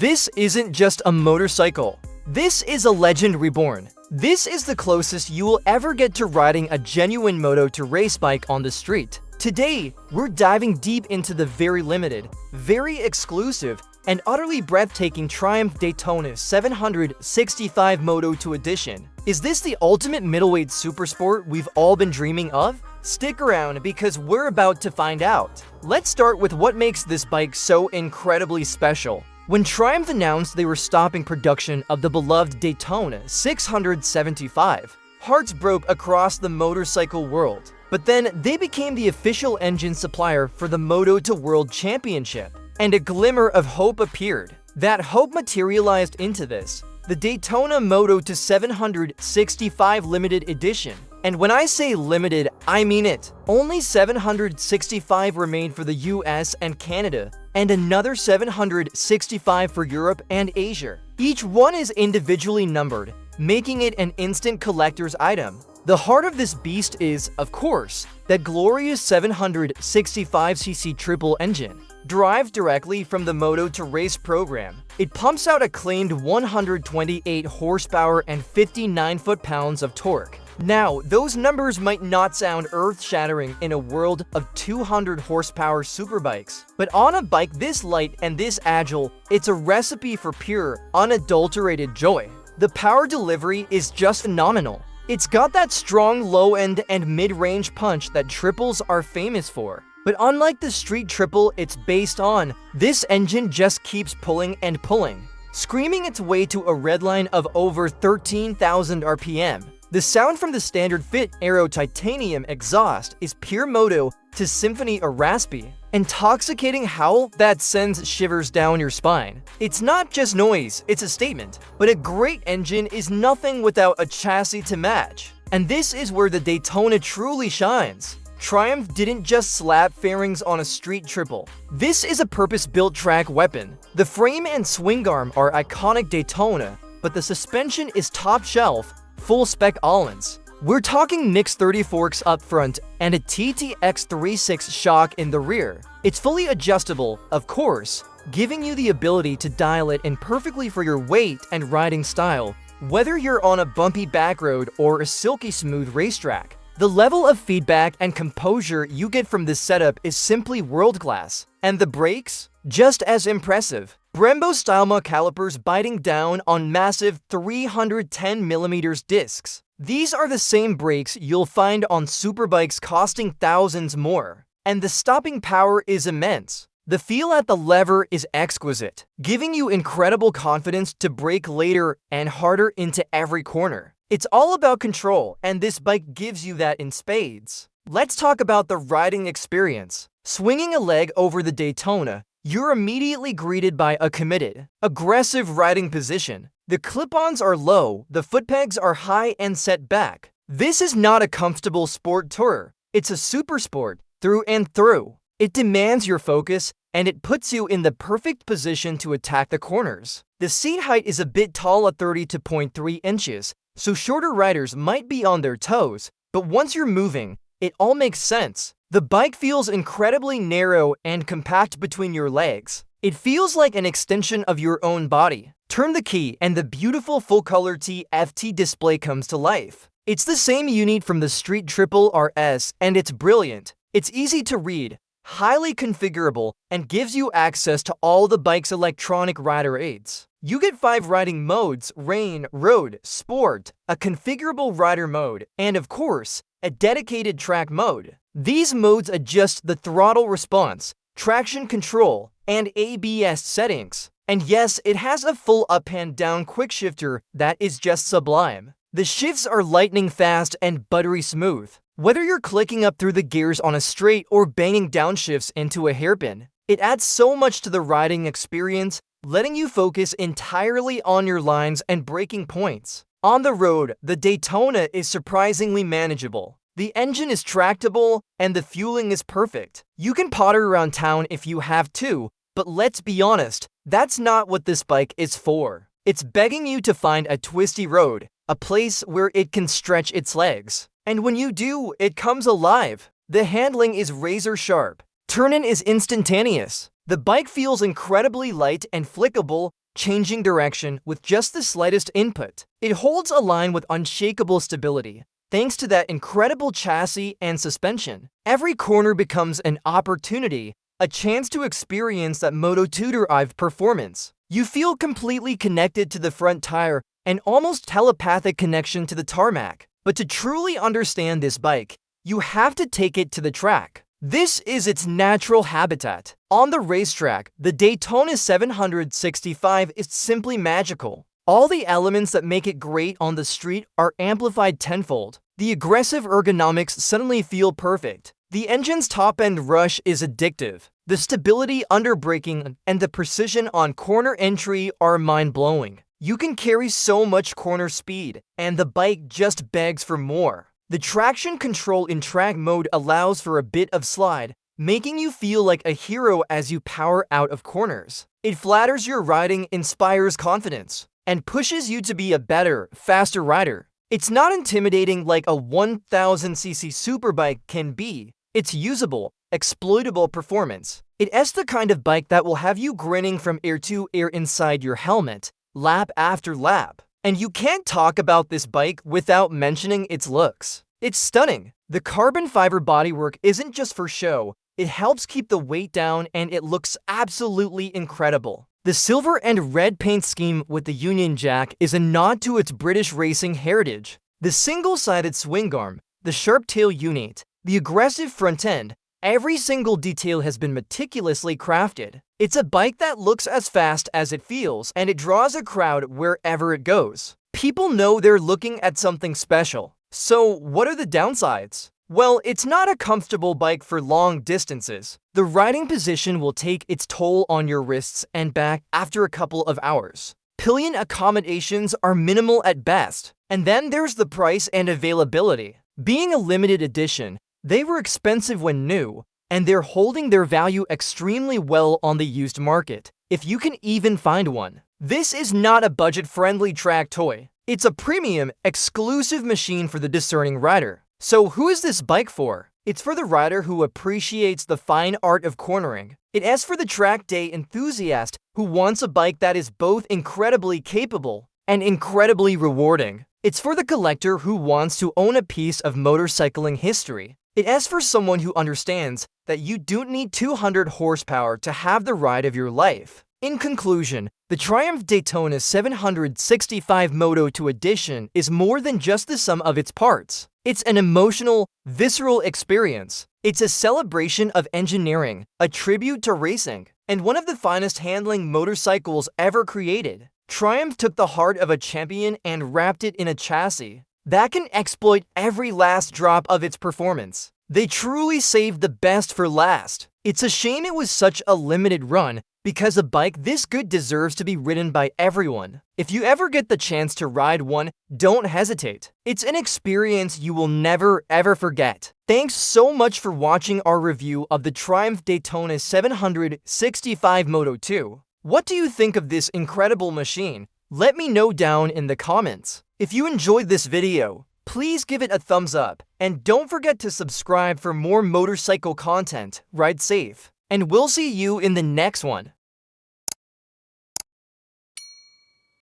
This isn't just a motorcycle. This is a legend reborn. This is the closest you will ever get to riding a genuine Moto2 race bike on the street. Today, we're diving deep into the very limited, very exclusive, and utterly breathtaking Triumph Daytona 765 Moto2 edition. Is this the ultimate middleweight supersport we've all been dreaming of? Stick around because we're about to find out. Let's start with what makes this bike so incredibly special. When Triumph announced they were stopping production of the beloved Daytona 675, hearts broke across the motorcycle world. But then they became the official engine supplier for the Moto2 World Championship, and a glimmer of hope appeared. That hope materialized into this, the Daytona Moto2 765 limited edition. And when I say limited, I mean it. Only 765 remained for the US and Canada, and another 765 for Europe and Asia. Each one is individually numbered, making it an instant collector's item. The heart of this beast is, of course, that glorious 765cc triple engine. Derived directly from the Moto2 race program, it pumps out a claimed 128 horsepower and 59 foot-pounds of torque. Now, those numbers might not sound earth-shattering in a world of 200 horsepower superbikes, but on a bike this light and this agile, it's a recipe for pure, unadulterated joy. The power delivery is just phenomenal. It's got that strong low-end and mid-range punch that triples are famous for. But unlike the street triple it's based on, this engine just keeps pulling and pulling, screaming its way to a redline of over 13,000 RPM. The sound from the standard fit Aero titanium exhaust is pure moto to symphony or raspy, intoxicating howl that sends shivers down your spine. It's not just noise, it's a statement. But a great engine is nothing without a chassis to match. And this is where the Daytona truly shines. Triumph didn't just slap fairings on a street triple. This is a purpose-built track weapon. The frame and swing arm are iconic Daytona, but the suspension is top shelf, full-spec Allens. We're talking mixed 30 forks up front and a TTX36 shock in the rear. It's fully adjustable, of course, giving you the ability to dial it in perfectly for your weight and riding style, whether you're on a bumpy back road or a silky smooth racetrack. The level of feedback and composure you get from this setup is simply world-class. And the brakes? Just as impressive. Brembo-style calipers biting down on massive 310mm discs. These are the same brakes you'll find on superbikes costing thousands more. And the stopping power is immense. The feel at the lever is exquisite, giving you incredible confidence to brake later and harder into every corner. It's all about control, and this bike gives you that in spades. Let's talk about the riding experience. Swinging a leg over the Daytona, you're immediately greeted by a committed, aggressive riding position. The clip-ons are low, the foot pegs are high and set back. This is not a comfortable sport tourer. It's a super sport, through and through. It demands your focus, and it puts you in the perfect position to attack the corners. The seat height is a bit tall at 32.3 inches, so shorter riders might be on their toes, but once you're moving, it all makes sense. The bike feels incredibly narrow and compact between your legs. It feels like an extension of your own body. Turn the key and the beautiful full-color TFT display comes to life. It's the same you need from the Street Triple RS, and it's brilliant. It's easy to read, highly configurable, and gives you access to all the bike's electronic rider aids. You get 5 riding modes: rain, road, sport, a configurable rider mode, and of course, a dedicated track mode. These modes adjust the throttle response, traction control, and ABS settings. And yes, it has a full up and down quick shifter that is just sublime. The shifts are lightning fast and buttery smooth. Whether you're clicking up through the gears on a straight or banging downshifts into a hairpin, it adds so much to the riding experience, letting you focus entirely on your lines and braking points. On the road, the Daytona is surprisingly manageable. The engine is tractable, and the fueling is perfect. You can potter around town if you have to, but let's be honest, that's not what this bike is for. It's begging you to find a twisty road, a place where it can stretch its legs. And when you do, it comes alive. The handling is razor sharp. Turn-in is instantaneous. The bike feels incredibly light and flickable, changing direction with just the slightest input. It holds a line with unshakable stability. Thanks to that incredible chassis and suspension, every corner becomes an opportunity, a chance to experience that Moto2 derived performance. You feel completely connected to the front tire, an almost telepathic connection to the tarmac. But to truly understand this bike, you have to take it to the track. This is its natural habitat. On the racetrack, the Daytona 765 is simply magical. All the elements that make it great on the street are amplified tenfold. The aggressive ergonomics suddenly feel perfect. The engine's top-end rush is addictive. The stability under braking and the precision on corner entry are mind-blowing. You can carry so much corner speed, and the bike just begs for more. The traction control in track mode allows for a bit of slide, making you feel like a hero as you power out of corners. It flatters your riding, inspires confidence, and pushes you to be a better, faster rider. It's not intimidating like a 1000cc superbike can be. It's usable, exploitable performance. It's the kind of bike that will have you grinning from ear to ear inside your helmet, lap after lap. And you can't talk about this bike without mentioning its looks. It's stunning. The carbon fiber bodywork isn't just for show, it helps keep the weight down and it looks absolutely incredible. The silver and red paint scheme with the Union Jack is a nod to its British racing heritage. The single-sided swing arm, the sharp tail unit, the aggressive front end, every single detail has been meticulously crafted. It's a bike that looks as fast as it feels, and it draws a crowd wherever it goes. People know they're looking at something special. So, what are the downsides? Well, it's not a comfortable bike for long distances. The riding position will take its toll on your wrists and back after a couple of hours. Pillion accommodations are minimal at best. And then there's the price and availability. Being a limited edition, they were expensive when new, and they're holding their value extremely well on the used market, if you can even find one. This is not a budget-friendly track toy. It's a premium, exclusive machine for the discerning rider. So who is this bike for? It's for the rider who appreciates the fine art of cornering. It's for the track day enthusiast who wants a bike that is both incredibly capable and incredibly rewarding. It's for the collector who wants to own a piece of motorcycling history. It's for someone who understands that you don't need 200 horsepower to have the ride of your life. In conclusion, the Triumph Daytona 765 Moto2 edition is more than just the sum of its parts. It's an emotional, visceral experience. It's a celebration of engineering, a tribute to racing, and one of the finest handling motorcycles ever created. Triumph took the heart of a champion and wrapped it in a chassis that can exploit every last drop of its performance. They truly saved the best for last. It's a shame it was such a limited run, because a bike this good deserves to be ridden by everyone. If you ever get the chance to ride one, don't hesitate. It's an experience you will never ever forget. Thanks so much for watching our review of the Triumph Daytona 765 Moto2. What do you think of this incredible machine? Let me know down in the comments. If you enjoyed this video, please give it a thumbs up, and don't forget to subscribe for more motorcycle content. Ride safe, and we'll see you in the next one.